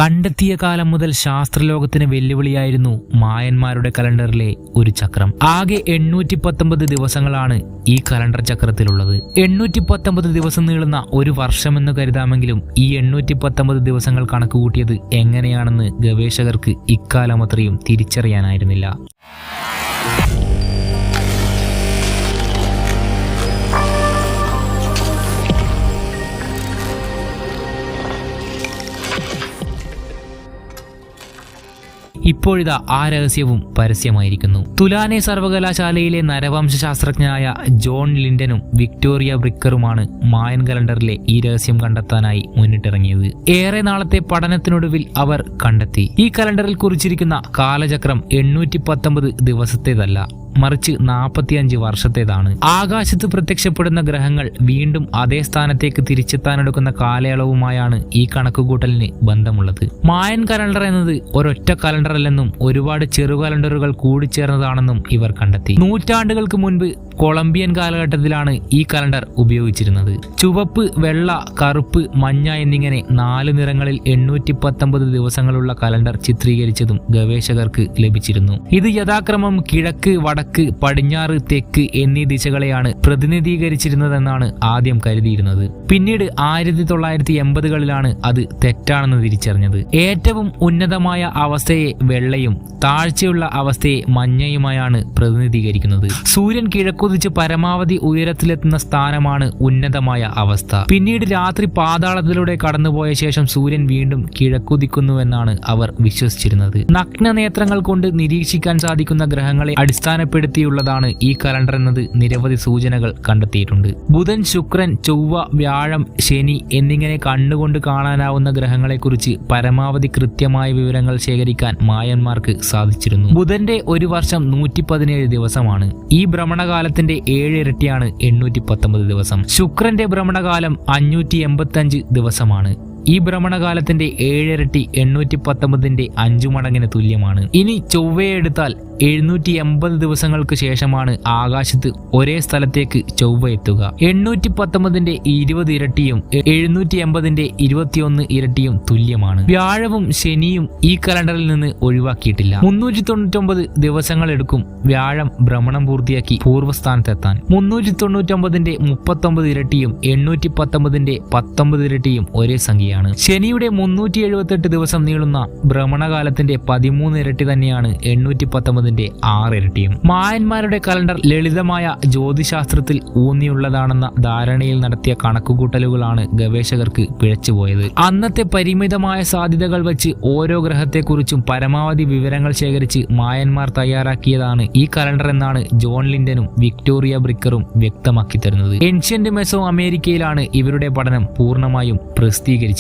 കണ്ടെത്തിയ കാലം മുതൽ ശാസ്ത്രലോകത്തിന് വെല്ലുവിളിയായിരുന്നു മായന്മാരുടെ കലണ്ടറിലെ ഒരു ചക്രം. ആകെ 819 ദിവസങ്ങളാണ് ഈ കലണ്ടർ ചക്രത്തിലുള്ളത്. 819 ദിവസം നീളുന്ന ഒരു വർഷമെന്ന് കരുതാമെങ്കിലും ഈ 819 ദിവസങ്ങൾ കണക്കുകൂട്ടിയത് എങ്ങനെയാണെന്ന് ഗവേഷകർക്ക് ഇക്കാലം അത്രയും തിരിച്ചറിയാനായിരുന്നില്ല. ഇപ്പോഴിതാ ആ രഹസ്യവും പരസ്യമായിരിക്കുന്നു. തുലാനെ സർവകലാശാലയിലെ നരവംശ ശാസ്ത്രജ്ഞനായ ജോൺ ലിൻഡനും വിക്ടോറിയ ബ്രിക്കറുമാണ് മായൻ കലണ്ടറിലെ ഈ രഹസ്യം കണ്ടെത്താനായി മുന്നിട്ടിറങ്ങിയത്. ഏറെ നാളത്തെ പഠനത്തിനൊടുവിൽ അവർ കണ്ടെത്തി, ഈ കലണ്ടറിൽ കുറിച്ചിരിക്കുന്ന കാലചക്രം 819 ദിവസത്തേതല്ല, മറിച്ച് 45 വർഷത്തേതാണ്. ആകാശത്ത് പ്രത്യക്ഷപ്പെടുന്ന ഗ്രഹങ്ങൾ വീണ്ടും അതേ സ്ഥാനത്തേക്ക് തിരിച്ചെത്താനെടുക്കുന്ന കാലയളവുമായാണ് ഈ കണക്കുകൂട്ടലിന് ബന്ധമുള്ളത്. മായൻ കലണ്ടർ എന്നത് ഒരൊറ്റ കലണ്ടർ അല്ലെന്നും ഒരുപാട് ചെറു കലണ്ടറുകൾ കൂടിച്ചേർന്നതാണെന്നും ഇവർ കണ്ടെത്തി. നൂറ്റാണ്ടുകൾക്ക് മുൻപ് കൊളംബിയൻ കാലഘട്ടത്തിലാണ് ഈ കലണ്ടർ ഉപയോഗിച്ചിരുന്നത്. ചുവപ്പ്, വെള്ള, കറുപ്പ്, മഞ്ഞ എന്നിങ്ങനെ 4 നിറങ്ങളിൽ 819 ദിവസങ്ങളുള്ള കലണ്ടർ ചിത്രീകരിച്ചതും ഗവേഷകർക്ക് ലഭിച്ചിരുന്നു. ഇത് യഥാക്രമം കിഴക്ക്, വടക്ക്, പടിഞ്ഞാറ്, തെക്ക് എന്നീ ദിശകളെയാണ് പ്രതിനിധീകരിച്ചിരുന്നതെന്നാണ് ആദ്യം കരുതിയിരുന്നത്. പിന്നീട് 1980കളിലാണ് അത് തെറ്റാണെന്ന് തിരിച്ചറിഞ്ഞത്. ഏറ്റവും ഉന്നതമായ അവസ്ഥയെ വെള്ളയും താഴ്ചയുള്ള അവസ്ഥയെ മഞ്ഞയുമായാണ് പ്രതിനിധീകരിക്കുന്നത്. സൂര്യൻ കിഴക്കുതിച്ച് പരമാവധി ഉയരത്തിലെത്തുന്ന സ്ഥാനമാണ് ഉന്നതമായ അവസ്ഥ. പിന്നീട് രാത്രി പാതാളത്തിലൂടെ കടന്നുപോയ ശേഷം സൂര്യൻ വീണ്ടും കിഴക്കുതിക്കുന്നുവെന്നാണ് അവർ വിശ്വസിച്ചിരുന്നത്. നഗ്നനേത്രങ്ങൾ കൊണ്ട് നിരീക്ഷിക്കാൻ സാധിക്കുന്ന ഗ്രഹങ്ങളെ അടിസ്ഥാനപ്പെടുത്തിയുള്ളതാണ് ഈ കലണ്ടർ എന്നത് നിരവധി സൂചനകൾ കണ്ടെത്തിയിട്ടുണ്ട്. ബുധൻ, ശുക്രൻ, ചൊവ്വ, വ്യാഴം, ശനി എന്നിങ്ങനെ കണ്ണുകൊണ്ട് കാണാനാവുന്ന ഗ്രഹങ്ങളെക്കുറിച്ച് പരമാവധി കൃത്യമായ വിവരങ്ങൾ ശേഖരിക്കാൻ മായന്മാർക്ക് സാധിച്ചിരുന്നു. ബുധന്റെ ഒരു വർഷം 117 ദിവസമാണ്. ഈ ഭ്രമണകാലത്തിന്റെ 7 ഇരട്ടിയാണ് 819 ദിവസം. ശുക്രന്റെ ഭ്രമണകാലം 585 ദിവസമാണ്. ഈ ഭ്രമണകാലത്തിന്റെ 7 ഇരട്ടി 819ന്റെ 5 മടങ്ങിന് തുല്യമാണ്. ഇനി ചൊവ്വയെ എടുത്താൽ 780 ദിവസങ്ങൾക്ക് ശേഷമാണ് ആകാശത്ത് ഒരേ സ്ഥലത്തേക്ക് ചൊവ്വ എത്തുക. 819ന്റെ 20 ഇരട്ടിയും 780ന്റെ 21 ഇരട്ടിയും തുല്യമാണ്. വ്യാഴവും ശനിയും ഈ കലണ്ടറിൽ നിന്ന് ഒഴിവാക്കിയിട്ടില്ല. 399 ദിവസങ്ങൾ എടുക്കും വ്യാഴം ഭ്രമണം പൂർത്തിയാക്കി പൂർവ്വസ്ഥാനത്തെത്താൻ. 399ന്റെ 39 ഇരട്ടിയും 819ന്റെ 19 ഇരട്ടിയും ഒരേ സംഖ്യ. ശനിയുടെ 378 ദിവസം നീളുന്ന ഭ്രമണകാലത്തിന്റെ 13 ഇരട്ടി തന്നെയാണ് 819ന്റെ 6 ഇരട്ടിയും. മായന്മാരുടെ കലണ്ടർ ലളിതമായ ജ്യോതിശാസ്ത്രത്തിൽ ഊന്നിയുള്ളതാണെന്ന ധാരണയിൽ നടത്തിയ കണക്കുകൂട്ടലുകളാണ് ഗവേഷകർക്ക് പിഴച്ചുപോയത്. അന്നത്തെ പരിമിതമായ സാധ്യതകൾ വെച്ച് ഓരോ ഗ്രഹത്തെക്കുറിച്ചും പരമാവധി വിവരങ്ങൾ ശേഖരിച്ച് മായന്മാർ തയ്യാറാക്കിയതാണ് ഈ കലണ്ടർ എന്നാണ് ജോൺ ലിൻഡനും വിക്ടോറിയ ബ്രിക്കറും വ്യക്തമാക്കി തരുന്നത്. ഏൻഷ്യന്റ് മെസോ അമേരിക്കയിലാണ് ഇവരുടെ പഠനം പൂർണ്ണമായും പ്രസിദ്ധീകരിച്ചിരിക്കുന്നത്.